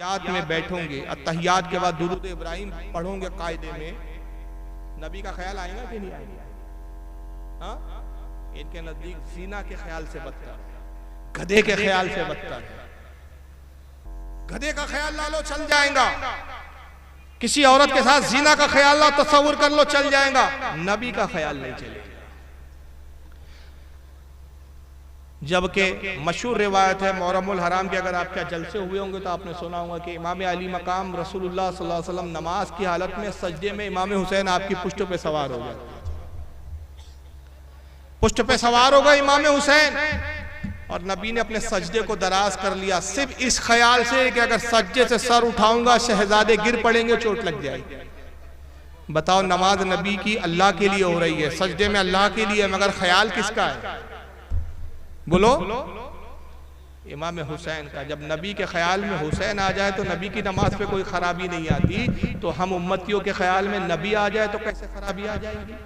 याद में बैठोगे, अत्तहियात के बाद दुरूद इब्राहिम पढ़ोगे कायदे में, नबी का ख्याल आएगा कि नहीं आएगा? हाँ, इनके नजदीक जीना के ख्याल से बदतर, गधे के ख्याल से बदतर है। गधे का ख्याल ला लो चल जाएगा, किसी औरत के साथ जीना का ख्याल ला तस्वुर कर लो चल जाएगा, नबी का ख्याल नहीं चलेगा। जबकि मशहूर रिवायत है मुहर्रमुल हराम के, अगर आपके जलसे हुए होंगे तो आपने सुना होगा कि इमाम अली मकाम रसूलुल्लाह सल्लल्लाहु अलैहि वसल्लम नमाज की हालत में सजदे में इमाम हुसैन आपकी पुष्ट पे सवार हो गए, पुष्ट पे सवार हो गए इमाम हुसैन, और नबी ने अपने सजदे को दराज कर लिया सिर्फ इस ख्याल से कि अगर सजदे से सर उठाऊंगा शहजादे गिर पड़ेंगे, चोट लग जाएगी। बताओ, नमाज नबी की अल्लाह के लिए हो रही है, सजदे में अल्लाह के लिए, मगर ख्याल किसका है? बोलो, इमाम हुसैन का। जब नबी के ख्याल में हुसैन आ जाए तो नबी की नमाज पे कोई खराबी नहीं आती, तो हम उम्मतियों के ख्याल में नबी आ जाए तो कैसे खराबी आ जाएगी?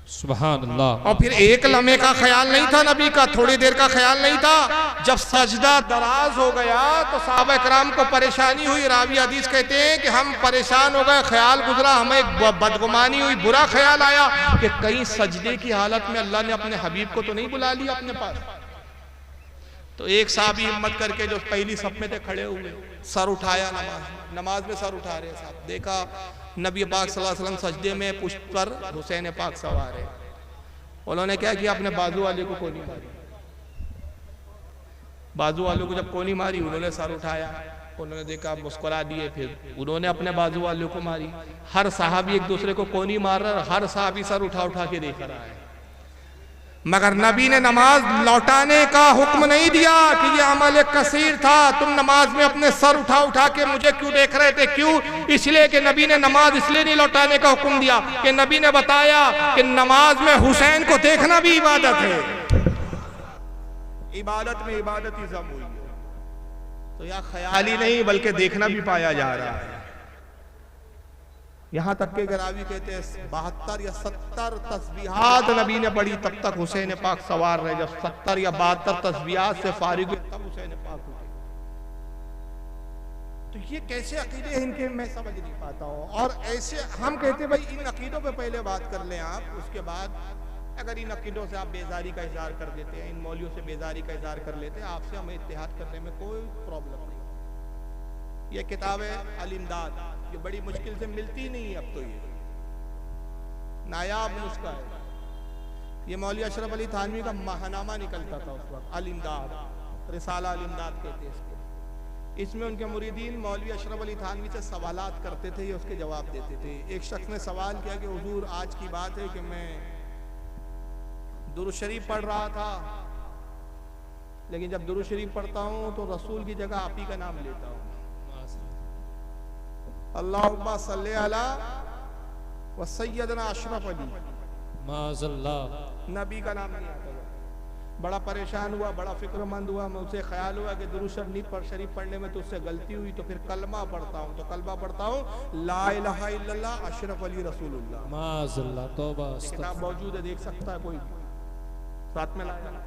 सुभान अल्लाह। और फिर एक लम्हे का ख्याल नहीं था नबी का, थोड़ी देर का ख्याल नहीं था। जब सजदा दराज हो गया तो सहाबा कराम को परेशानी हुई। रावी हदीस कहते हैं कि हम परेशान हो गए, ख्याल गुजरा, हमें एक बदगुमानी हुई, बुरा ख्याल आया कि कहीं सजदे की हालत में अल्लाह ने अपने हबीब को तो नहीं बुला लिया अपने पास। तो एक साहबी हिम्मत करके जो पहली सफ में थे खड़े हुए, सर उठाया, नमाज में सर उठा रहे साहब, देखा नबी पाक सल्लल्लाहु अलैहि वसल्लम सजदे में पुष्ट पर हुसैन पाक सवार है। उन्होंने क्या किया, अपने बाजू वाले को कोनी मारी, बाजू वालों को जब कोनी मारी उन्होंने सर उठाया, उन्होंने देखा, मुस्कुरा दिए, फिर उन्होंने अपने बाजू वालों को मारी। हर साहबी एक दूसरे को कोनी मार रहा है, हर साहबी सर उठा उठा के देख रहा है, मगर नबी ने नमाज लौटाने का हुक्म नहीं दिया कि ये अमल कसीर था, तुम नमाज में अपने सर उठा उठा के मुझे क्यों देख रहे थे? क्यों? इसलिए कि नबी ने नमाज इसलिए नहीं लौटाने का हुक्म दिया कि नबी ने बताया कि नमाज में हुसैन को देखना भी इबादत है, इबादत में इबादत ही जम हुई है। तो यह ख्याल ही नहीं बल्कि देखना भी पाया जा रहा है। यहां तक के रावी कहते हैं 72 या 70 तस्बीहात नबी ने पढ़ी तब तक हुसैन पाक सवार रहे। जब 70 या 72 तस्बीहात से फारिग हुए तब हुसैन पाक उठे। तो ये कैसे अकीदे हैं इनके, मैं समझ नहीं पाता हूँ। और ऐसे हम कहते भाई इन अकीदों पे पहले बात कर लें आप, उसके बाद अगर इन अकीदों से आप बेजारी का इजहार कर देते हैं, इन मौलियों से बेजारी का इजहार कर लेते हैं, आपसे हमें इत्तेहाद करने में कोई प्रॉब्लम नहीं। ये किताब है अल-इमदाद, ये बड़ी मुश्किल से मिलती नहीं है अब, तो ये नायाब नुस्खा है। ये मौलवी अशरफ अली थानवी का महानामा निकलता था उस वक्त, अल-इमदाद, रिसाला अल-इमदाद कहते हैं इसको। इसमें उनके मुरीदीन मौलवी अशरफ अली थानवी से सवालात करते थे, ये उसके जवाब देते थे। एक शख्स ने सवाल किया कि हुजूर, आज की बात है कि मैं दुरूद शरीफ पढ़ रहा था, लेकिन जब दुरूद शरीफ पढ़ता हूँ तो रसूल की जगह आप ही का नाम लेता हूँ, अल्लाहुम्मा सल्ली अला व सय्यदना अशरफ अली, माज़अल्लाह, नबी का नाम नहीं आता। बड़ा परेशान हुआ, बड़ा फिक्रमंद हुआ। मुझसे ख्याल हुआ कि दुरूद शरीफ पढ़ने में तो उससे गलती हुई, तो फिर कलमा पढ़ता हूँ, तो कलमा पढ़ता हूँ ला इलाहा इल्लल्लाह अशरफ अली रसूलुल्लाह, माज़अल्लाह, तौबा। किताब मौजूद है, देख सकता है कोई, साथ में लाया।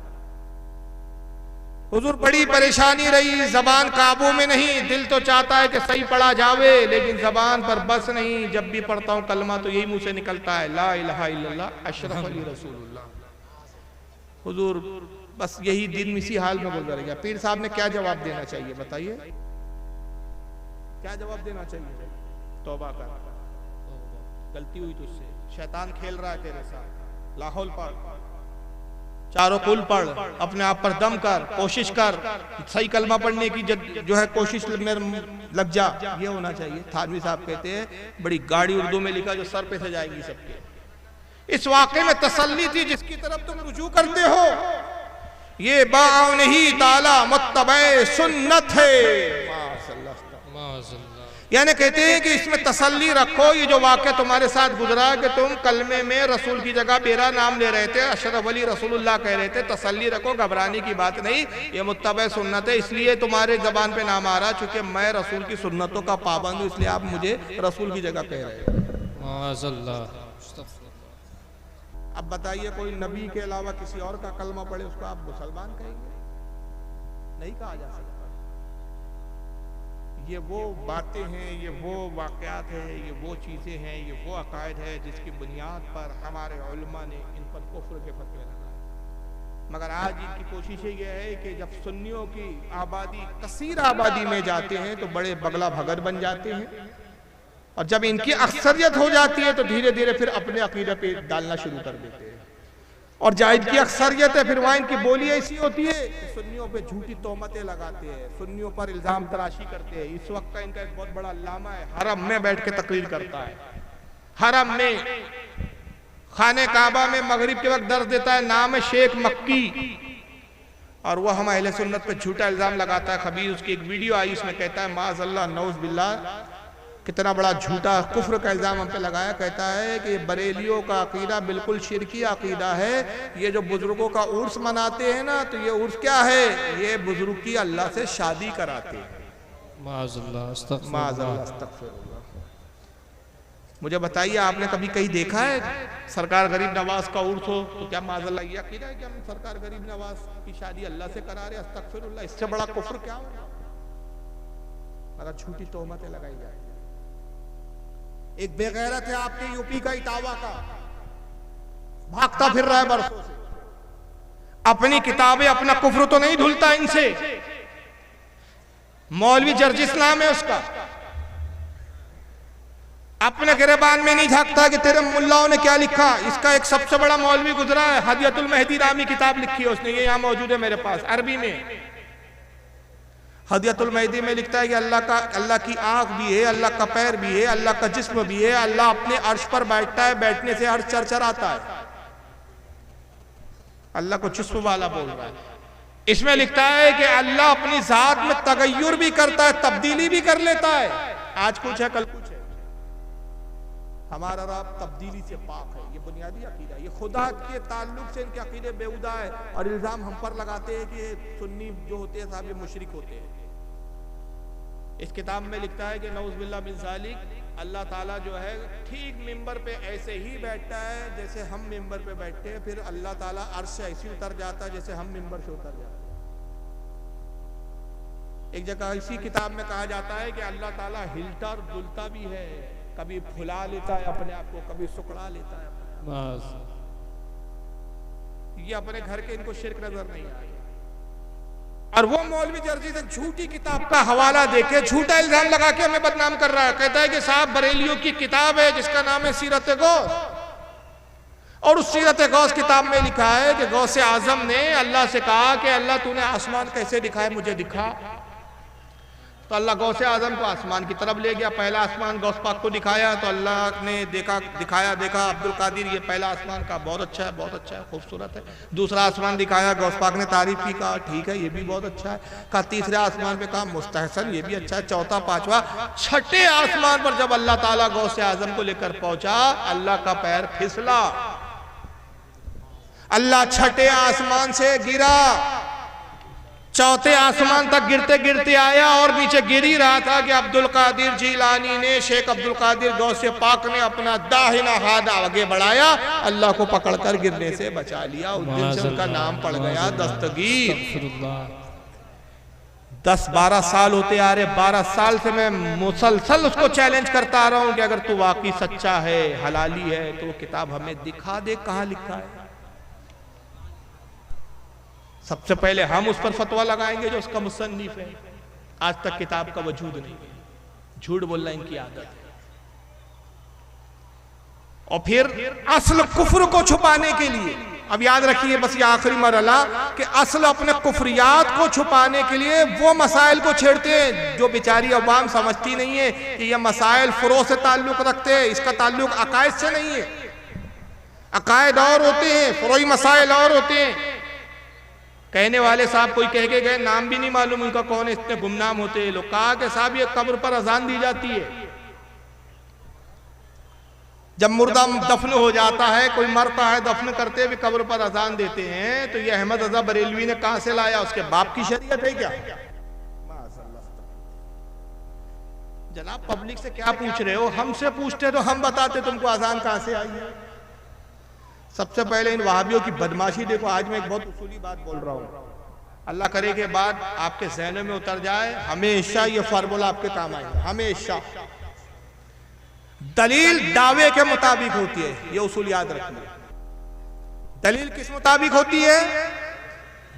हुजूर बड़ी परेशानी रही, जबान काबू में नहीं, दिल तो चाहता है कि सही पढ़ा जावे, लेकिन जबान पर बस नहीं। जब भी पढ़ता हूँ कलमा तो यही मुंह से निकलता है, ला इलाहा इल्लल्लाह अशरफ अली रसूलुल्लाह। हुजूर बस यही दिन इसी हाल में गुजर गया। पीर साहब ने क्या जवाब देना चाहिए बताइए, क्या जवाब देना चाहिए? तौबा कर, गलती हुई तुझसे, शैतान खेल रहा है तेरे साथ, लाहौल पढ़, चारों कुल पढ़, अपने आप पर दम कर, कोशिश कर, सही कलमा पढ़ने की जो है कोशिश में लग जा, ये होना चाहिए। थानवी साहब कहते हैं बड़ी गाड़ी उर्दू में लिखा जो सर पे से जाएगी सबके। इस वाक़े में तसल्ली थी जिसकी तरफ तुम रुजू करते हो, ये बाउन ही ताला मुत्तबे सुन्नत है, यानी कहते हैं कि इसमें तसल्ली रखो। ये जो वाक़या तुम्हारे साथ गुजरा कि तुम कलमे में रसूल की जगह मेरा नाम ले रहे थे, अशरफ अली रसूलुल्लाह कह रहे थे, तसल्ली रखो, घबराने की बात नहीं, ये मुत्तबा सुन्नत है, इसलिए तुम्हारे जबान पे नाम आ रहा, चूंकि मैं रसूल की सुन्नतों का पाबंद हूँ, इसलिए आप मुझे रसूल की जगह कह रहे हो। अब बताइए, कोई नबी के अलावा किसी और का कलमा पढ़े उसको आप मुसलमान कहेंगे? नहीं कहा जा सकता। ये वो बातें हैं, ये वो वाक़यात हैं, ये वो चीज़ें हैं, ये वो अकायद है जिसकी बुनियाद पर हमारे उलमा ने इन पर कुफ्र के फतवे लगाए। मगर आज इनकी कोशिश ये है कि जब सुन्नियों की आबादी कसीर आबादी में जाते हैं तो बड़े बगला भगत बन जाते हैं, और जब इनकी अक्सरियत हो जाती है तो धीरे धीरे फिर अपने अकीदे पे डालना शुरू कर देते हैं। और जाहिद की अक्सरियत है, फिर वहाँ इनकी बोली ऐसी होती है कि सुन्नियों पे झूठी तोहमतें लगाते हैं, सुन्नियों पर इल्जाम तराशी करते हैं। इस वक्त का इनका एक बहुत बड़ा अल्लामा है, हरम में बैठ के तकरीर करता है, हरम में खाने काबा में मगरिब के वक्त दर्ज देता है, नाम है शेख मक्की, और वह हम अहले सुन्नत पे झूठा इल्जाम लगाता है। खबीर उसकी एक वीडियो आई, उसमें कहता है माज़अल्लाह नौज़ बिल्लाह, कितना बड़ा झूठा कुफ्र का इल्जाम हम पे लगाया। कहता है कि बरेलियों का अकीदा बिल्कुल शिरकी अकीदा है, ये जो बुजुर्गों का उर्स मनाते हैं ना, तो ये उर्स क्या है, ये बुजुर्ग की अल्लाह से शादी कराते हैं। माज़अल्लाह, माज़अल्लाह, अस्तग़फिरुल्लाह। मुझे बताइए, आपने कभी कहीं देखा है सरकार गरीब नवाज का उर्स हो तो क्या माज़अल्लाह ये अकीदा है कि हम सरकार गरीब नवाज की शादी अल्लाह से करा रहे? अस्तग़फिरुल्लाह, इससे बड़ा कुफ्र क्या होगा? मगर झूठी तोहमतें लगाई जाती। एक बेगैरत है आपके यूपी का इटावा का, भागता फिर रहा है बरसों से, अपनी किताबें अपना कुफ्र तो नहीं धुलता इनसे। मौलवी जर्जिस नाम है उसका, अपने गिरबान में नहीं झांकता कि तेरे मुल्लाओं ने क्या लिखा। इसका एक सबसे बड़ा मौलवी गुजरा है, हदियतुल मेहदी नामी किताब लिखी है उसने, ये यहां मौजूद है मेरे पास अरबी में। हदियतुल मेहदी में लिखता है कि अल्लाह की आंख भी है, अल्लाह का पैर भी है, अल्लाह का जिस्म भी है, अल्लाह अपने अर्श पर बैठता है, बैठने से अर्श चरचराता है। अल्लाह को जिस्म वाला बोल रहा है। इसमें लिखता है कि अल्लाह अपनी जात में तगय्युर भी करता है, तब्दीली भी कर लेता है। आज कुछ है कल कुछ है, हमारा रब तब्दीली से पाक है। ये बुनियादी अकीदा, ये खुदा के ताल्लुक से इनके अकीदे बेहुदा है, और इल्जाम हम पर लगाते हैं कि सुन्नी जो होते हैं साहब ये मुशरिक होते हैं। इस किताब में लिखता है कि नऊज़ बिल्लाह मिन ज़ालिक, अल्लाह ताला जो है ठीक मिंबर पे ऐसे ही बैठता है जैसे हम मिंबर पे बैठते हैं, फिर अल्लाह ताला अर्श से ऐसे उतर जाता है जैसे हम मिंबर से उतर जाते हैं। एक जगह इसी किताब में कहा जाता है कि अल्लाह ताला हिलता और डुलता भी है, कभी फुला लेता है अपने आप को, कभी सुकड़ा लेता है। ये अपने घर के इनको शिर्क नजर नहीं आया। और वो मौलवी जर्जी से झूठी किताब का हवाला देके झूठा इल्जाम लगा के हमें बदनाम कर रहा है। कहता है कि साहब बरेलियों की किताब है जिसका नाम है सीरत गौस, और उस सीरत गौस किताब में लिखा है कि गौसे आजम ने अल्लाह से कहा कि अल्लाह तूने आसमान कैसे दिखाया, मुझे दिखा। तो अल्लाह गौसे आजम को आसमान की तरफ ले गया। पहला आसमान गौस पाक को दिखाया तो अल्लाह ने देखा अब्दुल कादिर ये पहला आसमान का बहुत अच्छा है, बहुत अच्छा है, खूबसूरत है। दूसरा आसमान दिखाया, गौस पाक ने तारीफ की, कहा ठीक है ये भी बहुत अच्छा है। कहा तीसरे आसमान पे कहा मुस्तहसन, ये भी अच्छा है। चौथा, पांचवा, छठे आसमान पर जब अल्लाह ताला गौसे आजम को लेकर पहुंचा, अल्लाह का पैर फिसला, अल्लाह छठे आसमान से गिरा, चौथे आसमान तक गिरते गिरते आया, और नीचे गिर ही रहा था कि अब्दुल कादिर जिलानी ने, शेख अब्दुल कादिर गौसे पाक ने अपना दाहिना हाथ आगे बढ़ाया, अल्लाह को पकड़कर गिरने से बचा लिया। उस दिन से उनका नाम पड़ गया दस्तगीर। 10-12 साल होते आ रहे, 12 साल से मैं मुसलसल उसको चैलेंज करता आ रहा हूं कि अगर तू वाकई सच्चा है, हलाली है, तो किताब हमें दिखा दे कहां लिखा है। सबसे पहले हम उस पर फतवा लगाएंगे जो उसका मुसन्निफ है। आज तक किताब का वजूद नहीं है, झूठ बोलना इनकी आदत है। और फिर असल कुफ्र को छुपाने के लिए, अब याद रखिए बस ये आखिरी मरहला, कि असल अपने कुफ्रियात को छुपाने के लिए वो मसाइल को छेड़ते हैं जो बेचारी अवाम समझती नहीं है कि ये मसाइल फुरो से ताल्लुक रखते हैं, इसका ताल्लुक अकायद से नहीं है। अकायद और होते हैं, फुरोई मसाइल और होते हैं। कहने वाले साहब कोई कह के गए, नाम भी नहीं मालूम उनका कौन है, इतने गुमनाम होते हैं लोग। कहा कि साहब ये कब्र पर अजान दी जाती है, जब मुर्दा दफन हो जाता है, कोई मरता है, दफन करते हुए कब्र पर अजान देते हैं। तो ये अहमद रजा बरेलवी ने कहां से लाया? उसके बाप की शरीयत है क्या? जनाब पब्लिक से क्या पूछ रहे हो? हमसे पूछते तो हम बताते तुमको अजान कहां से आई है। सबसे पहले इन वहाबियों की बदमाशी देखो। आज मैं एक बहुत उसूली बात बोल रहा हूं, अल्लाह करे के बाद आपके ज़हन में उतर जाए, हमेशा ये फार्मूला आपके काम आएगा। हमेशा दलील दावे के मुताबिक होती है, ये उसूल याद रखिए। दलील किस मुताबिक होती है?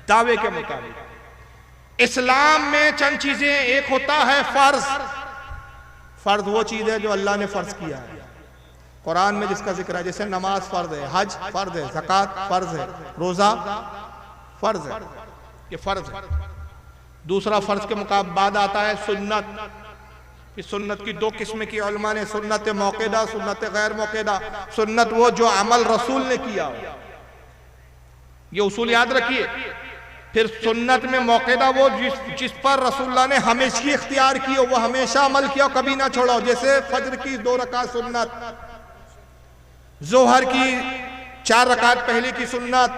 दावे के मुताबिक। इस्लाम में चंद चीजें, एक होता है फर्ज। फर्ज वो चीज है जो अल्लाह ने फर्ज किया है, कुरान में जिसका जिक्र है, जैसे नमाज फर्ज है, हज फर्ज है, ज़कात फर्ज है, रोजा फर्ज है, ये फर्ज है। दूसरा फर्ज के मुकाबले बाद आता है सुन्नत। कि सुन्नत की दो किस्म की उलमा ने, सुन्नत मौक़िदा, सुन्नत गैर मौक़िदा। सुन्नत वो जो अमल रसूल ने किया, ये उसूल याद रखिए। फिर सुन्नत में मौक़िदा वो जिस पर रसूलुल्लाह ने हमेशा इख्तियार की हो, वो हमेशा अमल किया, कभी ना छोड़ा। जैसे फजर की 2 रकात सुन्नत, जोहर की 4 रकात पहले की सुन्नत,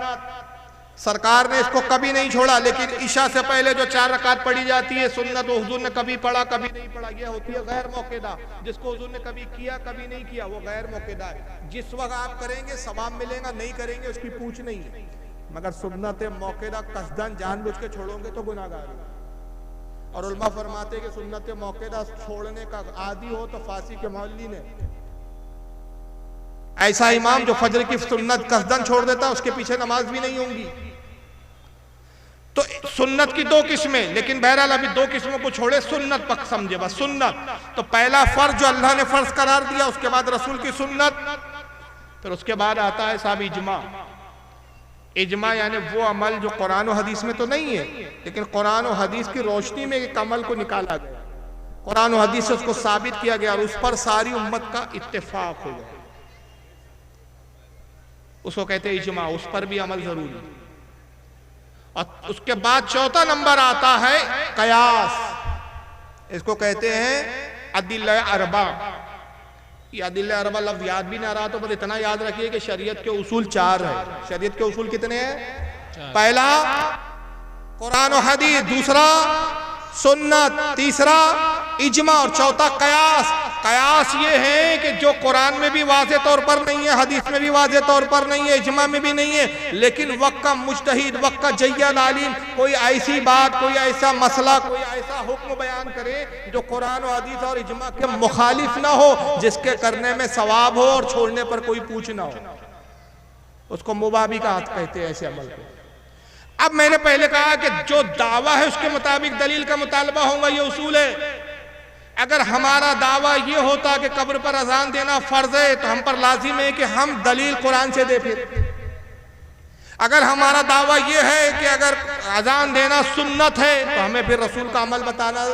सरकार ने इसको कभी नहीं छोड़ा। लेकिन ईशा से पहले जो 4 रकात पढ़ी जाती है सुन्नत, वो हुजूर ने कभी पढ़ा, कभी नहीं पढ़ा, ये होती है गैर मौक़िदा। जिसको हुजूर ने कभी किया, कभी नहीं किया, वो गैर मौक़िदा है। जिस वक्त आप करेंगे सवाब मिलेगा, नहीं करेंगे उसकी पूछ नहीं है। मगर सुन्नत मौक़िदा कसदन जानबूझ के छोड़ोगे तो गुनाहगार हो। और उलमा फरमाते कि सुन्नत मौक़िदा छोड़ने का आदी हो तो फांसी के मौली ने। ऐसा इमाम जो फजर की सुन्नत कसदन छोड़ देता है, उसके पीछे नमाज भी नहीं होंगी। तो सुन्नत की 2 किस्में, लेकिन बहरहाल अभी 2 किस्मों को छोड़े, सुन्नत पक समझे बस। सुन्नत तो पहला फर्ज जो अल्लाह ने फर्ज करार दिया, उसके बाद रसूल की सुन्नत, फिर उसके बाद आता है साहब इजमा। इजमा यानी वो अमल जो कुरान और हदीस में तो नहीं है, लेकिन कुरान और हदीस की रोशनी में एक अमल को निकाला गया, कुरान और हदीस से उसको साबित किया गया, और उस पर सारी उम्मत का इत्तेफाक हो गया, उसको कहते हैं इजमा। उस पर भी अमल जरूरी। और उसके बाद चौथा नंबर आता है कयास। इसको कहते हैं अदिल्ला अरबा। ये अदिल्ला अरबा लफ्ज़ याद भी ना रहा तो बस इतना याद रखिए कि शरीयत के उसूल 4 है। शरीयत के उसूल कितने हैं? पहला कुरान और हदीस, दूसरा सुन्नत, तीसरा इजमा, और चौथा कयास। कयास ये है कि जो कुरान में भी वाज़े तौर पर नहीं है, हदीस में भी वाज़े तौर पर नहीं है, इजमा में भी नहीं है, लेकिन वक्त का मुज्तहिद, वक्त का जय्यद आलिम कोई ऐसी बात, कोई ऐसा मसला, कोई ऐसा हुक्म बयान करे जो कुरान और हदीस और इजमा के मुखालिफ ना हो, जिसके करने में सवाब हो और छोड़ने पर कोई पूछ ना हो, उसको मुबाबिकात कहते हैं ऐसे अमल को। अब मैंने पहले कहा कि जो दावा है उसके मुताबिक दलील का मुतालबा होगा, ये उसूल है। अगर हमारा दावा ये होता कि कब्र पर अजान देना फर्ज है, तो हम पर लाजिम है कि हम दलील कुरान से दे। फिर अगर हमारा दावा ये है कि अगर अजान देना सुन्नत है, तो हमें फिर रसूल का अमल बताना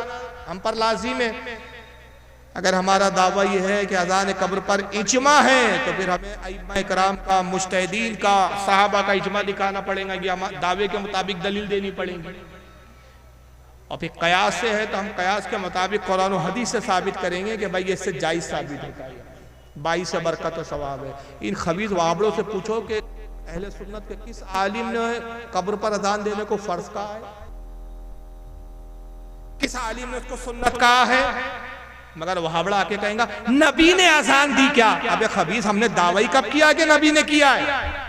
हम पर लाजिम है। अगर हमारा दावा ये है कि अजान कब्र पर इजमा है, तो फिर हमें अइम्मा कराम का, मुज्तहिदीन का, सहाबा का इजमा दिखाना पड़ेगा, ये दावे के मुताबिक दलील देनी पड़ेगी। और फिर कयास से है तो हम कयास के मुताबिक कुरान और हदीस से साबित करेंगे कि भाई इससे जायज साबित होता है, 22 से बरकत और सवाब है। इन खबीज वाबड़ों से पूछो कि अहले सुन्नत के किस आलिम ने कब्र पर अजान देने को फर्ज कहा है, किस आलिम ने उसको सुन्नत कहा है? मगर वहाबड़ा आके कहेगा नबी ने अजान दी क्या? अबे खबीज, हमने दावा ही कब किया कि नबी ने किया है?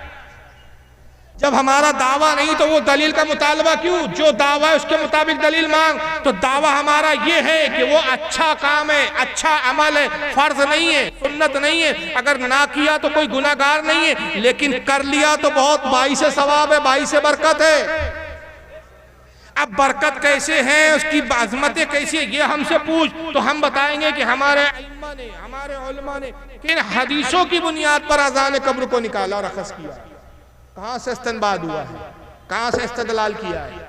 जब हमारा दावा नहीं तो वो दलील का मुतालबा क्यों? जो दावा है उसके मुताबिक दलील मांग। तो दावा हमारा ये है कि वो अच्छा काम है, अच्छा अमल है, फर्ज नहीं है, सुन्नत नहीं है, अगर ना किया तो कोई गुनाहगार नहीं है, लेकिन कर लिया तो बहुत 22 से सवाब है, 22 से बरकत है। अब बरकत कैसे है, उसकी अज़मतें कैसी है, ये हमसे पूछ तो हम बताएंगे कि हमारे अइम्मा ने, हमारे उलमा ने किन हदीसों की बुनियाद पर अज़ान कब्र को निकाला और अखज़ किया, कहाँ से इस्तिंबात हुआ है, कहाँ से इस्तिदलाल किया है।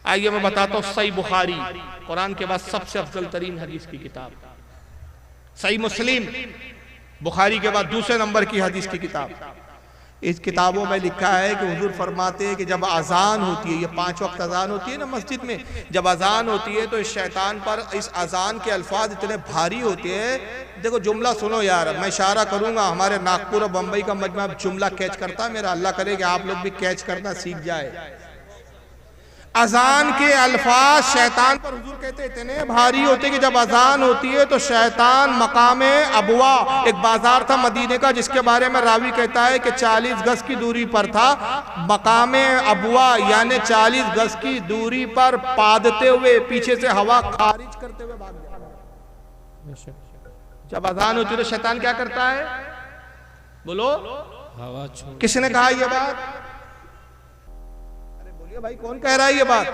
आइए मैं बताता हूँ। सही बुखारी कुरान के बाद सबसे अफजल तरीन हदीस की किताब, सही मुस्लिम बुखारी के बाद दूसरे नंबर की हदीस की किताब। इस किताबों में लिखा है कि हुजूर फरमाते हैं कि जब अजान होती है, ये 5 वक्त अजान होती है ना मस्जिद में, जब अजान होती है तो इस शैतान पर इस अजान के अल्फाज इतने भारी होते हैं। देखो जुमला सुनो यार, मैं इशारा करूंगा, हमारे नागपुर और बम्बई का मजमा जुमला कैच करता है मेरा, अल्लाह करे कि आप लोग भी कैच करना सीख जाए। अजान के अल्फाज शैतान पर हुजूर कहते इतने भारी होते कि जब अजान होती है तो शैतान मकामे अबुआ, एक बाजार था मदीने का जिसके बारे में रावी कहता है कि 40 गज की दूरी पर था, मकामे अबुआ यानी 40 गज की दूरी पर पादते हुए पीछे से हवा खारिज करते हुए भाग जाता। जब अजान होती है तो शैतान क्या करता है? बोलो, हवा छोड़। किसने कहा ये बात? भाई कौन कह रहा है ये बात?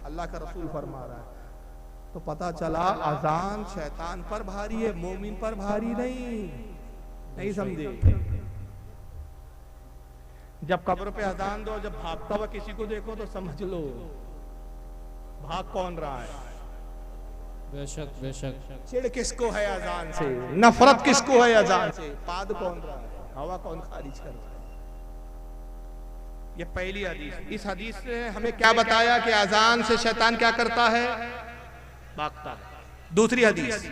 अल्लाह का रसूल फरमा रहा है। तो पता चला अजान शैतान पर भारी है, मोमिन पर भारी नहीं समझे। जब कब्र पे अजान दो, जब भागता हुआ किसी को देखो तो समझ लो भाग कौन रहा है। बेशक बेशक। चिड़ किसको है अजान से, नफरत किसको है अजान से, पाद कौन रहा है, हवा कौन खारिज कर रहा है। ये पहली हदीस। इस हदीस से हमें क्या बताया कि अजान से शैतान क्या करता है? भागता है। दूसरी हदीस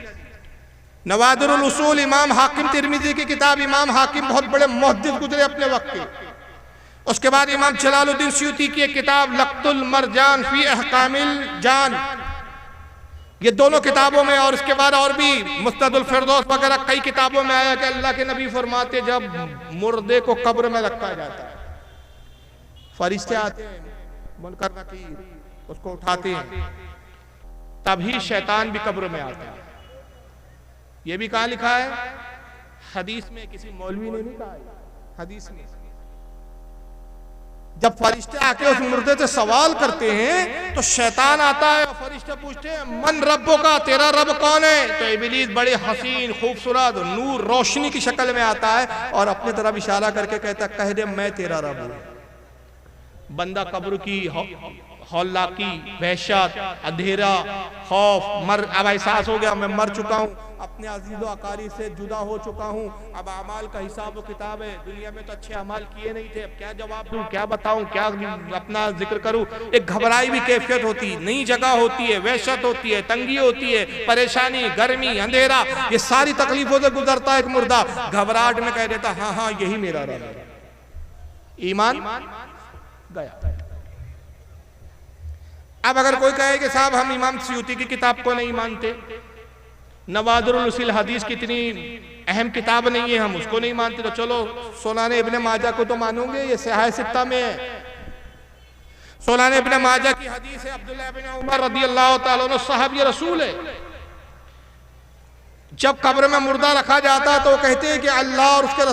नवादिरुल उसूल इमाम हाकिम तिरमिजी की किताब, इमाम हाकिम बहुत बड़े मुहद्दिस गुजरे अपने वक्त के। उसके बाद इमाम जलालुद्दीन सयूती की एक किताब लक्तुल मरजान फी अहकामिल जान, ये दोनों किताबों में, और उसके बाद और भी मुस्तदुल फिरदौस वगैरह कई किताबों में आया कि अल्लाह के नबी फरमाते जब मुर्दे को कब्र में रखा जाता है, फरिश्ते आते हैं, मुनकर नकीर, उसको उठाते हैं, तभी शैतान भी कब्र में आता है। ये भी कहाँ लिखा है? हदीस में, किसी मौलवी ने नहीं कहा है, हदीस में। जब फरिश्ते आके उस मुर्दे से सवाल करते हैं तो शैतान आता है और फरिश्ते पूछते हैं मन रब्बो का, तेरा रब कौन है? तो इब्लीस बड़े हसीन खूबसूरत नूर रोशनी की शक्ल में आता है और अपने तरफ इशारा करके कहता है कह दे मैं तेरा रब हूं। बंदा कब्र की हौलाकी, वहशत, अंधेरा, खौफ, अब एहसास हो गया मैं मर चुका हूँ, अपने अजीज़ो अकारी से जुदा हो चुका हूँ, अब अमाल का हिसाब व किताब है, दुनिया में तो अच्छे अमाल किए नहीं थे, अब क्या जवाब दूँ, क्या बताऊँ, क्या अपना जिक्र करूँ। एक घबराई भी कैफियत होती, नई जगह होती है, वहशत होती है, तंगी होती है, परेशानी, गर्मी, अंधेरा, ये सारी तकलीफों से गुजरता है एक मुर्दा। घबराहट में कह देता हाँ हाँ यही मेरा रब है। ईमान गया। अब अगर कोई कहे कि साहब हम इमाम सयूती की किताब को नहीं मानते, नवादिरुल उसूल हदीस की इतनी अहम किताब नहीं है, हम उसको नहीं मानते, तो चलो सुनाने इब्ने माजा को तो मानोगे, ये सहाय सित्ता में है। सुनाने इब्ने माजा की हदीस है, अब्दुल्लाह इब्न उमर रदियल्लाहु ताला अन्हु सहाबी रसूल है। जब कब्र में मुर्दा रखा जाता है तो कहते हैं कि अल्लाह और उसके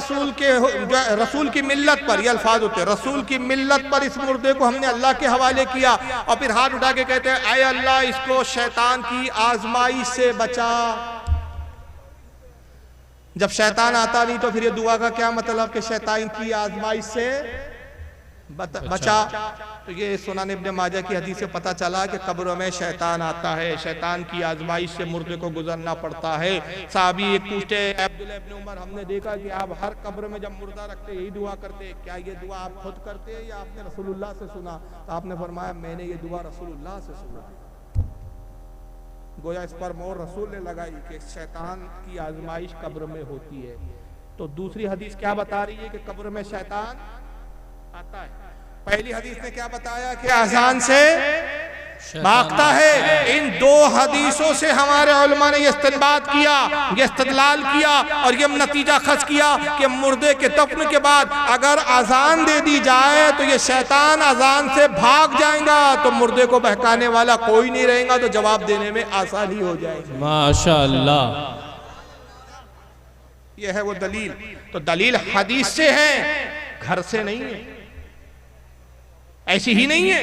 रसूल की मिल्लत पर, ये अल्फाज होते हैं, रसूल की मिल्लत पर इस मुर्दे को हमने अल्लाह के हवाले किया, और फिर हाथ उठा के कहते हैं ऐ अल्लाह इसको शैतान की आजमाइश से बचा। जब शैतान आता नहीं तो फिर ये दुआ का क्या मतलब कि शैतान की आजमाइश से बचा। तो ये सुनाने इब्ने माजा की हदीस से पता चला कि कब्र में शैतान आता है, शैतान की आजमाइश से मुर्दे को गुजरना पड़ता है। साहबी एक पूछते अब्दुल्लाह इब्ने उमर हमने देखा कि आप हर कब्र में जब मुर्दा रखते यही दुआ करते, क्या ये दुआ आप खुद करते हैं या आपने रसूलुल्लाह से सुना? तो आपने फरमाया मैंने ये दुआ रसूलुल्लाह से सुना। गोया इस पर मोहर रसूल ने लगाई कि शैतान की आजमाइश कब्र में होती है। तो दूसरी हदीस क्या बता रही है कि कब्र में शैतान आता है। पहली हदीस ने क्या बताया कि अजान से भागता है। इन दो हदीसों से हमारे उलमा ने ये इस्तिंबात किया, ये इस्तिदलाल किया और ये नतीजा खस किया कि मुर्दे के दफन के बाद अगर अजान दे दी जाए तो ये शैतान अजान से भाग जाएगा, तो मुर्दे को बहकाने वाला कोई नहीं रहेगा, तो जवाब देने में आसानी हो जाएगी। माशाअल्लाह, ये है वो दलील। तो दलील हदीस से है, घर से नहीं है, ऐसी ही नहीं है।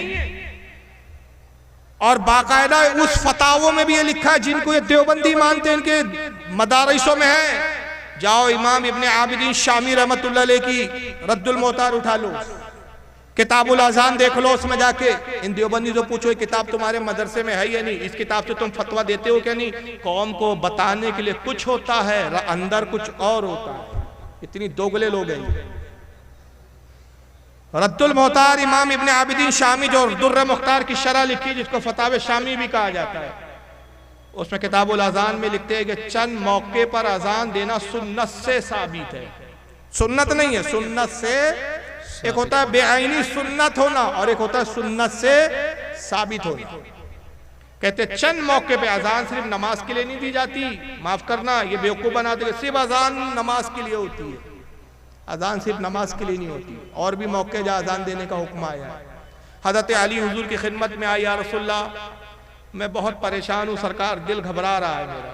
और बाकायदा उस फतावों में भी ये लिखा है, जिनको ये देवबंदी मानते हैं इनके मदारिसों में है। जाओ इमाम इब्ने आबिदीन शामी रहमतुल्लाह अलैह की रद्दुल मोहतार उठा लो, किताबुल अज़ान देख लो, उसमें जाके इन देवबंदी से पूछो ये किताब तुम्हारे मदरसे में है या नहीं, इस किताब से तुम फतवा देते हो क्या नहीं? कौम को बताने के लिए कुछ होता है, अंदर कुछ और होता है। इतनी दोगले लोग हैं। रद्दुल मोहतार इमाम इब्ने आबिदीन शामी जो दुर्र मुख्तार की शरह लिखी, जिसको फतावे शामी भी कहा जाता है, उसमें किताबुल अज़ान में लिखते हैं कि चंद मौके पर अजान देना सुन्नत से साबित है। सुन्नत नहीं है, सुन्नत से एक होता है बेआईनी सुन्नत होना और एक होता है सुन्नत से साबित होना। कहते चंद मौके पे अजान सिर्फ नमाज के लिए नहीं दी जाती, माफ करना ये बेवकूफ बना देगा, सिर्फ अजान नमाज के लिए होती है। अजान सिर्फ नमाज के लिए नहीं होती, और भी मौके जहाँ अजान देने का हुक्म आया है। हज़रत अली हुजूर की खिदमत में आई, या रसूलल्लाह मैं बहुत परेशान हूँ सरकार, दिल घबरा रहा है मेरा,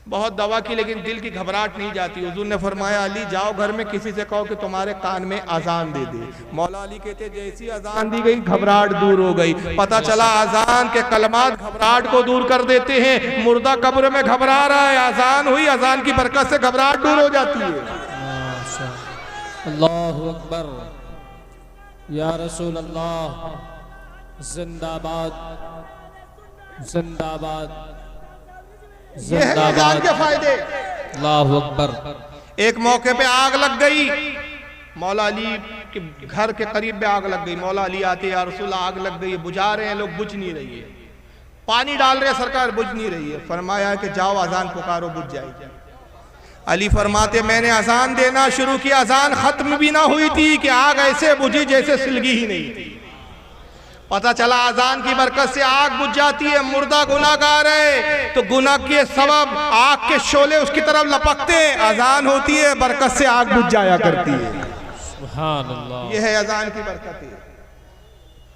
बहुत दवा की लेकिन दिल की घबराहट नहीं जाती। हुजूर ने फरमाया अली जाओ घर में किसी से कहो कि तुम्हारे कान में अजान दे दे। मौला अली कहते जैसी अजान दी गई घबराहट दूर हो गई। पता चला अजान के कलमात घबराहट को दूर कर देते हैं। मुर्दा कब्र में घबरा रहा है, अजान हुई, अजान की बरकत से घबराहट दूर हो जाती है। अल्लाहु अकबर, या रसूल अल्लाह, जिंदाबाद जिंदाबाद ये है अजान के फायदे। अल्लाहु अकबर। एक मौके पे आग लग गई, मौला अली के घर के करीब में आग लग गई। मौला अली आते, या रसूल आग लग गई, बुझा रहे हैं लोग, बुझ नहीं रही है, पानी डाल रहे हैं सरकार, बुझ नहीं रही है। फरमाया कि जाओ अजान पुकारो, बुझ जाएगी। अली फरमाते मैंने अजान देना शुरू किया, अजान खत्म भी ना हुई थी कि आग ऐसे बुझी जैसे सिलगी ही नहीं थी। पता चला अजान की बरकत से आग बुझ जाती है। मुर्दा गुनाहगार है तो गुनाह के सबब आग के शोले उसकी तरफ लपकते हैं, अजान होती है बरकत से आग बुझ जाया करती है। सुभान अल्लाह, ये है अजान की बरकत है।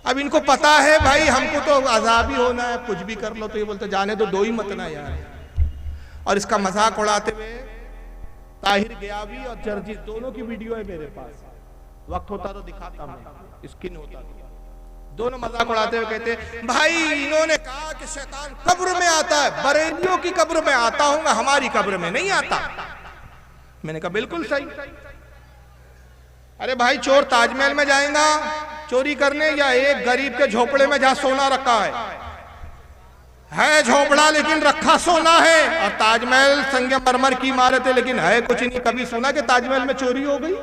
अब इनको पता है भाई हमको तो अजाब ही होना है, कुछ भी कर लो, तो ये बोलते जाने दो ही मत ना यार। और इसका मजाक उड़ाते हुए ताहिर गयावी और जर्जिस दोनों की वीडियो है मेरे पास, वक्त होता तो दिखाता मैं, स्किन होता तो। दोनों मजाक उड़ाते हुए कहते भाई इन्होंने कहा कि शैतान कब्र में आता है, बरेलियों की कब्र में आता हूं, हमारी कब्र में नहीं आता। मैंने कहा बिल्कुल सही। अरे भाई चोर ताजमहल में जाएगा चोरी करने या एक गरीब के झोपड़े में जहां सोना रखा है झोपड़ा लेकिन रखा सोना है, और ताजमहल संगमरमर की इमारत है लेकिन है कुछ नहीं। कभी सुना कि ताजमहल में चोरी हो गई?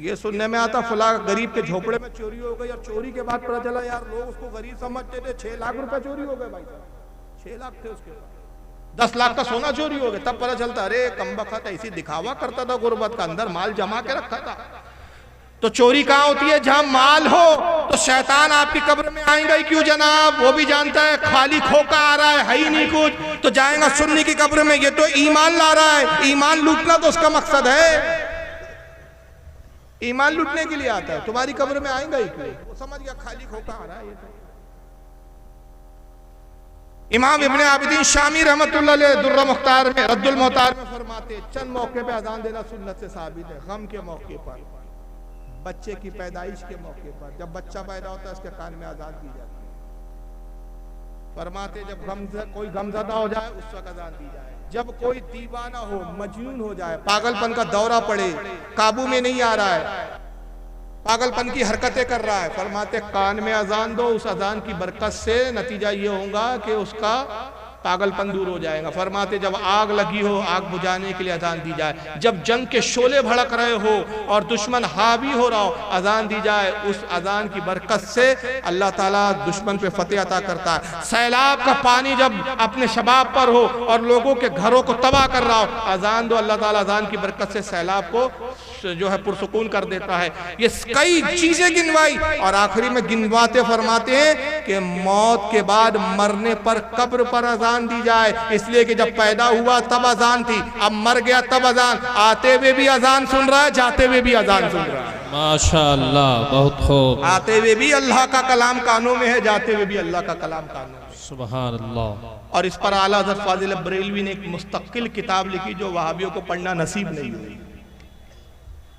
ये सुनने में आता फला गरीब के झोपड़े में चोरी हो गई, और चोरी के बाद पता चला यार लोग उसको गरीब समझते थे, 6 लाख रुपए चोरी हो गए भाई, 6 लाख थे उसके पास, 10 लाख का सोना चोरी हो गया। तब पता चलता अरे कमबख्त ऐसी दिखावा करता था गुर्बत का, अंदर माल जमा के रखा था। तो चोरी कहाँ होती है? जहां माल हो। तो शैतान आपकी कब्र में आएगा ही क्यों जनाब? वो भी जानता है खाली खोका आ रहा है ही नहीं कुछ, तो जाएगा सुन्नी की कब्र में, ये तो ईमान ला रहा है, ईमान लूटना तो उसका मकसद है, ईमान लूटने के लिए आता है। तुम्हारी कब्र में आएगा ही क्यों? वो समझ गया खाली खोका आ रहा है ये तो। इमाम इब्ने आबिदीन शामी रहमतुल्लाह अलैह दुर्र मुख्तार में रद्दुल मुख्तार में फरमाते चंद मौके पे अजान देना सुन्नत से साबित है। गम के मौके पर, बच्चे की पैदाइश के मौके पर, जब बच्चा पैदा होता है उसके कान में अजान दी जाती है। फरमाते जब कोई गमज़दा हो जाए उस वक्त अजान दी जाए, जब कोई दीवाना हो, मजनून हो जाए, पागलपन का दौरा पड़े, काबू में नहीं आ रहा है, पागलपन की हरकतें कर रहा है, फरमाते कान में अजान दो, उस अजान की बरकत से नतीजा ये होगा कि उसका पागलपन दूर हो जाएगा। फरमाते जब आग लगी हो, आग बुझाने के लिए अजान दी जाए, जब जंग के शोले भड़क रहे हो और दुश्मन हावी हो रहा हो, अजान दी जाए, उस अजान की बरकत से अल्लाह ताला दुश्मन पे फतेह अता करता है। सैलाब का पानी जब अपने शबाब पर हो और लोगों के घरों को तबाह कर रहा हो, अजान दो, अल्लाह ताला अजान की बरकत से सैलाब को जो है पुरसुकून कर देता है। ये कई चीजें गिनवाई और आखिरी में गिनवाते फरमाते हैं कि मौत के बाद मरने पर कब्र पर अजान दी जाए, इसलिए कि जब पैदा हुआ तब अजान थी, अब मर गया तब अजान, आते हुए भी अजान सुन रहा है, जाते हुए भी अजान सुन रहा है। माशाअल्लाह, बहुत खूब। आते हुए भी अल्लाह का कलाम कानों में है, जाते हुए भी अल्लाह का कलाम कानों में। सुभान अल्लाह। और इस पर आला हज़रत फाजिल बरेलवी ने एक मुस्तकिल किताब लिखी जो वहाबियों को पढ़ना नसीब नहीं हुई।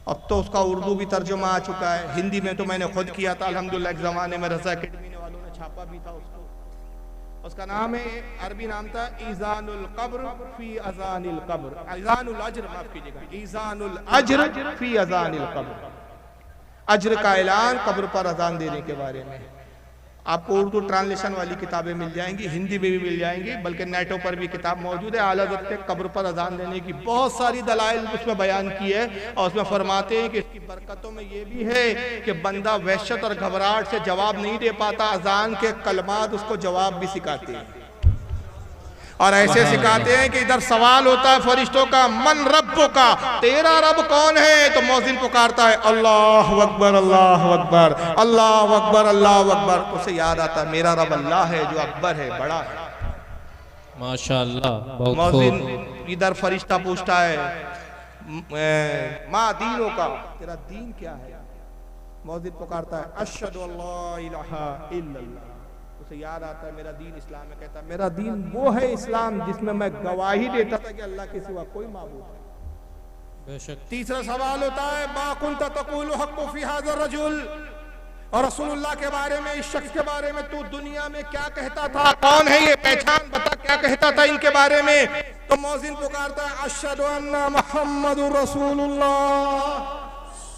अब तो उसका उर्दू भी तर्जुमा आ चुका है, हिंदी में तो मैंने खुद किया था अल्हम्दुलिल्लाह, एक ज़माने में रज़ा अकेडमी वालों ने छापा भी था उसको। उसका नाम है, अरबी नाम था ईज़ानुल क़ब्र फी अज़ानिल क़ब्र, ईज़ानुल अज्र, माफ कीजिएगा, ईज़ानुल अज्र फी अज़ानिल क़ब्र, अज्र का ऐलान कब्र पर अजान देने के बारे में। आपको उर्दू ट्रांसलेशन वाली किताबें मिल जाएंगी, हिंदी में भी मिल जाएंगी, बल्कि नेटों पर भी किताब मौजूद है। आला हज़रत ने कब्र पर अजान देने की बहुत सारी दलाइल उसमें बयान की है, और उसमें फरमाते हैं कि इसकी बरकतों में ये भी है कि बंदा वहशत और घबराहट से जवाब नहीं दे पाता, अजान के कलमात उसको जवाब भी सिखाते हैं। और ऐसे सिखाते हैं कि इधर सवाल होता है फरिश्तों का, मन रब्बो का, तेरा रब कौन है? तो मौजिन पुकारता है अल्लाह अकबर अल्लाह अकबर अल्लाह अकबर अल्लाह अकबर। उसे याद आता है मेरा रब अल्लाह है जो अकबर है, बड़ा है। माशाअल्लाह, बहुत मौजिन खूब। इधर फरिश्ता पूछता है माँ दीनों का, तेरा दीन क्या है? मौजिन पुकारता है अशहदु अल्ला इलाहा इल्लल्लाह। उसे याद आता है मेरा दीन इस्लाम है। कहता है मेरा दीन वो है इस्लाम जिसमें मैं गवाही देता था कि अल्लाह के सिवा कोई माबूद नहीं। बेशक। तीसरा सवाल होता है मा कुंत तक़ूलु हक़्क़ु फ़ी हाज़ा रजुल, और रसूलुल्लाह के बारे में, इस शख्स के बारे में तू दुनिया में क्या कहता था? कौन है ये? पहचान बता, क्या कहता था इनके बारे में? तो मौजिन पुकारता है अशहदु अन्ना मुहम्मदुर रसूलुल्लाह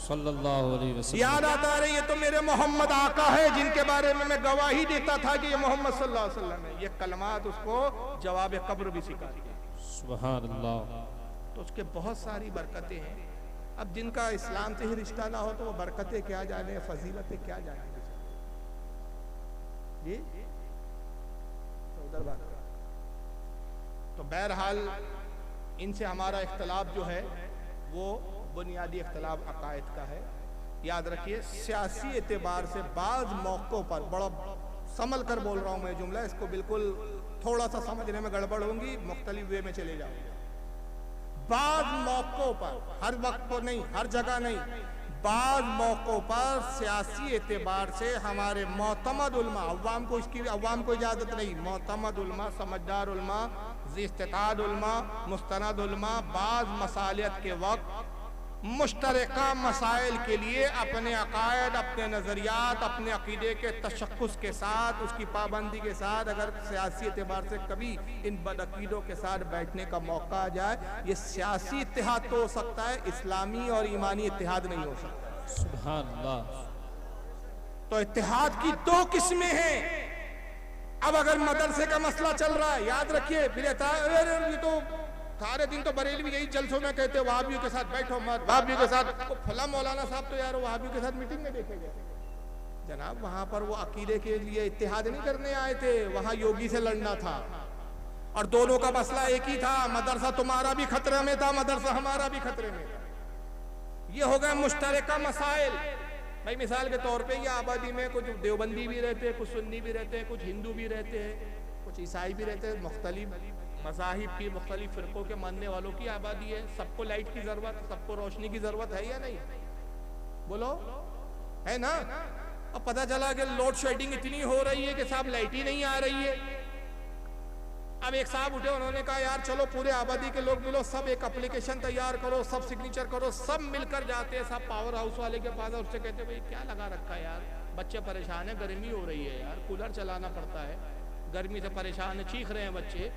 सल्लल्लाहु अलैहि वसल्लम। याद आता है ये तो मेरे मोहम्मद आका है जिनके बारे में मैं गवाही देता था कि ये मोहम्मद सल्लल्लाहु अलैहि वसल्लम है। ये कलमात उसको जवाब कब्र भी सिखाती है। सुभान अल्लाह। तो उसके बहुत सारी बरकतें हैं। अब जिनका इस्लाम से ही रिश्ता ना हो तो वो बरकतें क्या जाने, फजीलतें क्या जाने जी। तो उधर बात तो बहरहाल इनसे हमारा इख्तलाफ जो है वो बुनियादी इख्तलाफ अकायद का है। याद रखिए सियासी एतबार से बाज़ मौक़ों पर, बड़ा संभल कर बोल रहा हूँ मैं जुमला, इसको बिल्कुल थोड़ा सा समझने में गड़बड़ होंगी, मुख्तलिफ वे में चले जाऊँगी। बाज़ मौक़ों पर, हर वक्त को नहीं, हर जगह नहीं, बाज़ मौक़ों पर सियासी एतबार से हमारे मोतमद उलमा, अवाम को इसकी अवाम को इजाज़त नहीं, मोतमद उलमा, समझदार उलमा, ज़िस्तिक़ाद उलमा, मुस्तनद उलमा, बाज़ मसालियत के वक्त मुश्तरका मसाइल के लिए अपने अकायद, अपने नज़रियात, अपने अकीदे के तशख़्ख़ुस के साथ, उसकी पाबंदी के साथ अगर सियासी एतबार से कभी इन बदअकीदों के साथ बैठने का मौका आ जाए, ये सियासी इत्तेहाद तो हो सकता है, इस्लामी और ईमानी इत्तेहाद नहीं हो सकता। सुभान अल्लाह। तो इत्तेहाद की दो किस्में हैं। अब अगर मदरसे का मसला चल रहा है, याद रखिए, फिर ये तो सारे दिन तो बरेलवी यही जलसों में कहते हैं वहाबियों के साथ बैठो मत, वहाबियों के साथ, फला मौलाना साहब तो यार वहाबियों के साथ मीटिंग में देखे गए जनाब, वहां पर वो अकीदे के लिए इत्तेहाद नहीं करने आए थे, वहां योगी से लड़ना था। और दोनों का मसला एक ही था, मदरसा तुम्हारा भी खतरे में था, मदरसा हमारा भी खतरे में था। ये हो गया मुश्तरका मसाइल। भाई मिसाल के तौर पे ये आबादी में कुछ देवबंदी भी रहते हैं, कुछ सुन्नी भी रहते हैं, कुछ हिंदू भी रहते हैं, कुछ ईसाई भी रहते हैं, मुख्तलिफ मज़ाहिब की मुख्तलिफ फ़िरक़ों के मानने वालों की आबादी है। सबको लाइट की ज़रूरत, सबको रोशनी की ज़रूरत है या नहीं? बोलो, है ना? अब पता चला कि लोड शेडिंग इतनी हो रही है कि साहब लाइट ही नहीं आ रही है। अब एक साहब उठे, उन्होंने कहा यार चलो पूरे आबादी के लोग मिलो, सब एक एप्लीकेशन तैयार करो, सब सिग्नेचर करो, सब मिलकर जाते हैं सब पावर हाउस वाले के पास, और उससे कहते भाई क्या लगा रखा है यार, बच्चे परेशान है, गर्मी हो रही है यार, कूलर चलाना पड़ता है, गर्मी से परेशान है, चीख रहे हैं बच्चे,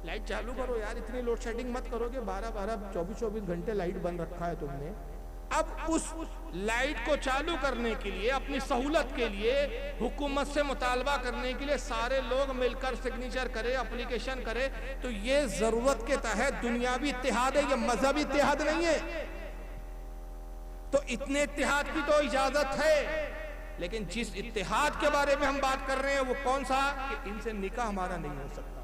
लाइट चालू करो यार, इतनी लोड शेडिंग मत करो कि 12-12 24-24 घंटे लाइट बंद रखा है तुमने। अब उस लाइट को चालू करने के लिए, अपनी सहूलत के लिए, हुकूमत से मुतालबा करने के लिए सारे लोग मिलकर सिग्नेचर करे, एप्लीकेशन करे, तो ये जरूरत के तहत दुनियावी इत्तेहाद है, ये मजहबी इत्तेहाद नहीं है। तो इतने इत्तेहाद की तो इजाजत है, लेकिन जिस इत्तेहाद के बारे में हम बात कर रहे हैं वो कौन सा, कि इनसे निकाह हमारा नहीं हो सकता।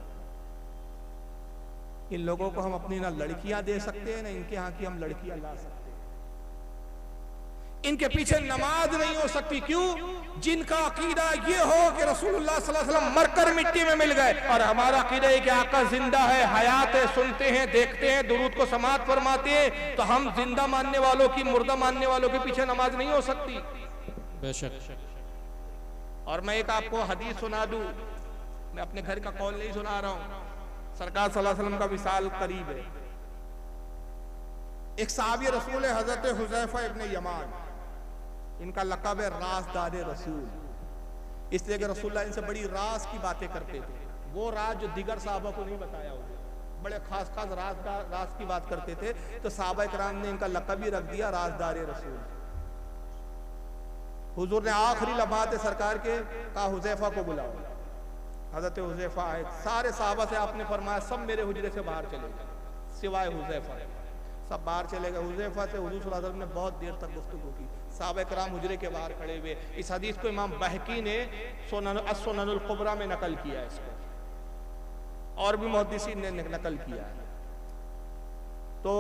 इन लोगों को हम अपनी ना लड़कियां दे सकते हैं, ना इनके यहाँ की हम लड़कियां ला सकते हैं। इनके पीछे नमाज नहीं हो सकती। क्यों? जिनका अकीदा ये हो कि रसूलुल्लाह सल्लल्लाहु अलैहि वसल्लम मरकर मिट्टी में मिल गए, और हमारा अकीदा है कि आका जिंदा है, हयात है, सुनते हैं, देखते हैं, दुरूद को समात फरमाते हैं, तो हम जिंदा मानने वालों की, मुर्दा मानने वालों के पीछे नमाज नहीं हो सकती। बेशक। और मैं एक आपको हदीस सुना दूं, मैं अपने घर का कौल नहीं सुना रहा हूं, सरकार सल्लल्लाहु अलैहि वसल्लम का विसाल करीब है। एक साहबी रसूल है हजरत हुज़ैफा इब्न यमान, इनका लक़ब है राज़दार रसूल, इसलिए कि रसूलुल्लाह इनसे बड़ी राज की बातें करते थे, वो राज जो दिगर साहबा को नहीं बताया हुआ, बड़े खास राज की बात करते थे। तो साहबा इकराम ने इनका लक़ब भी रख दिया राज़दार रसूल। हुजूर ने आखिरी लम्हात सरकार के कहा हुज़ैफा को बुलाओ। हज़रत हुज़ैफा आए, सारे साहबा से आपने फरमाया सब मेरे हुजरे से बाहर चले गए सिवाय हुज़ैफा, सब बाहर चले गए। हुज़ैफा से हुजूर सल्लल्लाहु अलैहि वसल्लम ने बहुत देर तक गुफ्तगू की, साहबा इकराम हुजरे के बाहर खड़े हुए। इस हदीस को इमाम बहकी ने सुननुल कुबरा में नकल किया है इसको। और भी मुहद्दिसीन ने नकल किया है। तो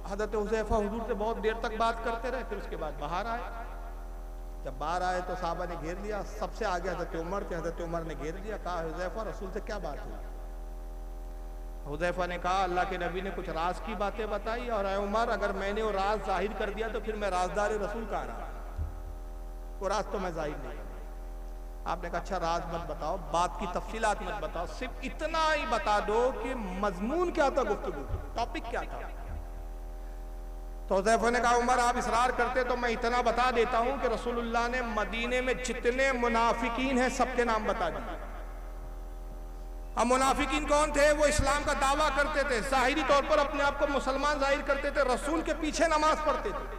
हज़रत हुज़ैफ़ा हुजूर से बहुत देर तक बात करते रहे, फिर उसके बाद बाहर आए। जब बाहर आए तो साहबा ने घेर लिया, सबसे आगे हज़रत उमर थे। हज़रत उमर ने घेर लिया, कहा हुज़ैफ़ा रसूल से क्या बात हुई? हुज़ैफ़ा ने कहा अल्लाह के नबी ने कुछ राज की बातें बताई, और ऐ उमर अगर मैंने वो राज जाहिर कर दिया तो फिर मैं राजदार रसूल कहाँ रहा? वो राज तो मैं जाहिर नहीं। आपने कहा अच्छा राज मत बताओ, बात की तफसीलात मत बताओ, सिर्फ इतना ही बता दो कि मजमून क्या था, गुफ्तगू टॉपिक क्या था। तो हुज़ैफ़ा ने कहा उमर आप इसरार करते तो मैं इतना बता देता हूं कि रसूलुल्लाह ने मदीने में जितने मुनाफिकीन हैं सबके नाम बता दिए। अब मुनाफिकीन कौन थे? वो इस्लाम का दावा करते थे, ज़ाहिरी तौर पर अपने आप को मुसलमान जाहिर करते थे, रसूल के पीछे नमाज पढ़ते थे।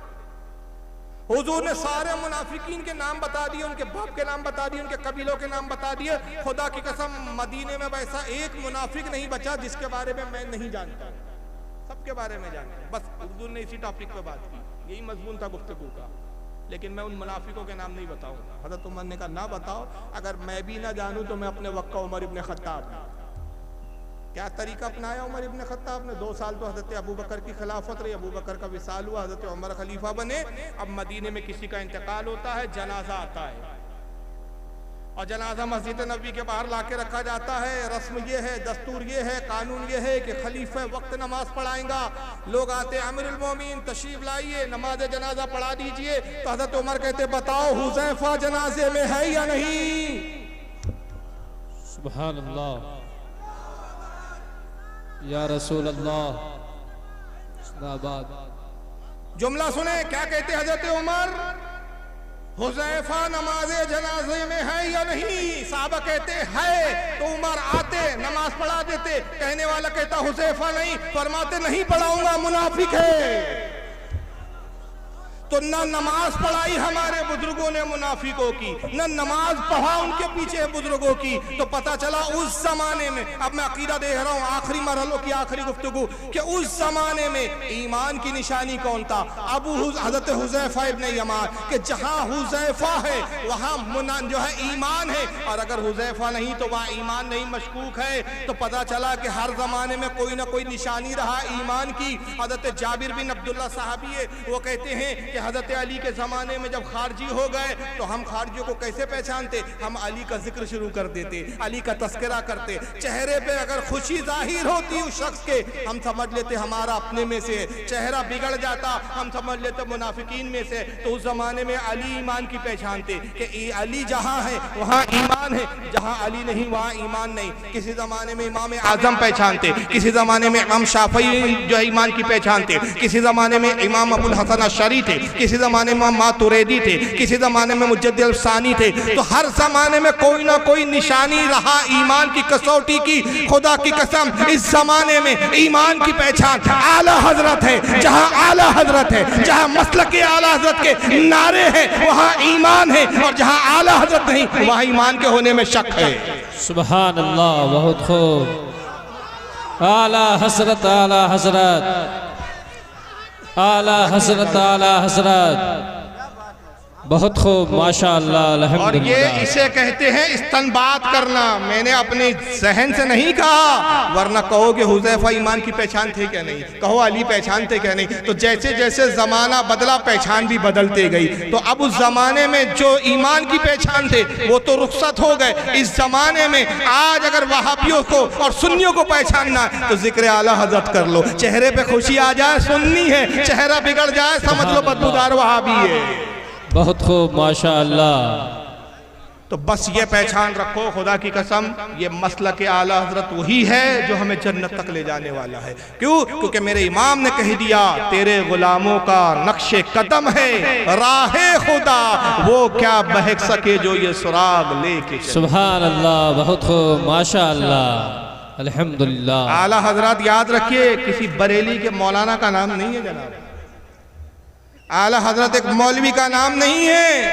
हुजूर ने सारे मुनाफिकीन के नाम बता दिए, उनके बाप के नाम बता दिए, उनके कबीलों के नाम बता दिए। खुदा की कसम मदीने में वैसा एक मुनाफिक नहीं बचा जिसके बारे में मैं नहीं जानता, सबके बारे में जानता। बस हुजूर ने इसी टॉपिक पे बात की, यही मजमून था गुफ्तगू का। लेकिन मैं उन मुनाफिकों के नाम नहीं बताऊंगा। हज़रत उमर ने कहा ना बताओ, अगर मैं भी ना जानूं तो मैं अपने वक्त का उमर इब्न खत्ताब। क्या तरीका अपनाया उमर इब्न खत्ताब ने? 2 साल तो हज़रत अबू बकर की खिलाफत रही, अबू बकर का विसाल हुआ, हज़रत उमर खलीफा बने। अब मदीने में किसी का इंतकाल होता है, जनाजा आता है, और जनाजा मस्जिद नबी के बाहर लाके रखा जाता है। रस्म ये है, दस्तूर ये है, कानून ये है कि खलीफा वक्त नमाज पढ़ाएगा। लोग आते अमीरुल मोमिन तशरीफ लाइए, नमाज जनाजा पढ़ा दीजिए। तो हज़रत उमर कहते बताओ हुज़ैफ़ा जनाजे में है या नहीं? सुभान अल्लाह या रसूल अल्लाह। जुमला सुने क्या कहते हज़रत उमर, हुज़ैफ़ा नमाज़े जनाजे में है या नहीं? साहबा कहते है, तो उमर आते नमाज पढ़ा देते। कहने वाला कहता हुज़ैफ़ा नहीं, फरमाते नहीं पढ़ाऊंगा, मुनाफिक है। तो न नमाज पढ़ाई हमारे बुजुर्गों ने मुनाफिकों की, न नमाज पढ़ा उनके पीछे बुजुर्गों की। तो पता चला उस जमाने में, अब मैं अकीदा दे रहा हूँ आखिरी मरहलों की आखिरी गुफ्तगू, कि उस जमाने में ईमान की निशानी कौन था? हज़रत हुज़ैफ़ा इब्न यमान, कि जहाँ हुज़ैफ़ा है वहाँ जो है ईमान है, और अगर हुज़ैफ़ा नहीं तो वहाँ ईमान नहीं, मशकूक है। तो पता चला कि हर जमाने में कोई ना कोई निशानी रहा ईमान की। हज़रत जाबिर बिन अब्दुल्ला साहबी है, वो कहते हैं कि हज़रत अली के ज़माने में जब खारजी हो गए तो हम खारजियों को कैसे पहचानते? हम अली का जिक्र शुरू कर देते, अली का तस्करा करते। चेहरे पे अगर खुशी जाहिर होती उस शख्स के, हम समझ लेते हमारा अपने में से। चेहरा बिगड़ जाता, हम समझ लेते मुनाफिकीन में से। तो उस ज़माने में अली ईमान की पहचान थे कि अली जहाँ है वहाँ ईमान है, जहाँ अली नहीं वहाँ ईमान नहीं। किसी ज़माने में इमाम आज़म पहचानते, किसी ज़माने में इमाम शाफ़ी जो है ईमान की पहचानते, किसी ज़माने में इमाम अबुल हसन अशरी थे, किसी जमाने में मातुरीदी थे, किसी जमाने में मुजद्दिद अल-सानी थे। तो हर जमाने में कोई ना कोई निशानी रहा ईमान की कसौटी की। खुदा की कसम इस जमाने में ईमान की पहचान आला हजरत है। जहाँ आला हजरत है, जहाँ मसलक आला हजरत के नारे हैं वहाँ ईमान है, और जहाँ आला हजरत नहीं वहाँ ईमान के होने में शक है। सुभान अल्लाह, बहुत खूब। आला हजरत, आला हजरत, आला हजरत, आला हजरत, बहुत खूब, माशाअल्लाह, और अल्हम्दुलिल्लाह। ये इसे कहते हैं इस्तनबात करना। मैंने अपने जहन से नहीं कहा, वरना कहो कि हुज़ैफ़ा ईमान की पहचान थे क्या नहीं, कहो अली पहचान थे क्या नहीं। तो जैसे जैसे ज़माना बदला पहचान भी बदलते गई। तो अब उस ज़माने में जो ईमान की पहचान थे वो तो रुखसत हो गए। इस ज़माने में आज अगर वहाबियों को और सुन्नियों को पहचानना तो जिक्र आला हज़रत कर लो। चेहरे पे खुशी आ जाए सुन्नी है, चेहरा बिगड़ जाए समझ लो बदबूदार वहाबी है। बहुत खूब, माशाअल्लाह। तो बस ये पहचान रखो, खुदा की कसम ये मसलक आला हजरत वही है जो हमें जन्नत तक ले जाने वाला है। क्यों? क्योंकि मेरे इमाम ने कह दिया तेरे गुलामों का नक्शे कदम है राहे खुदा, वो क्या बहक सके जो ये सुराग लेके। सुभान अल्लाह, बहुत खूब, माशाअल्लाह, अल्हम्दुलिल्लाह। आला हजरत याद रखिए, किसी बरेली के मौलाना का नाम नहीं है जनाब। आला हजरत एक मौलवी का नाम नहीं है।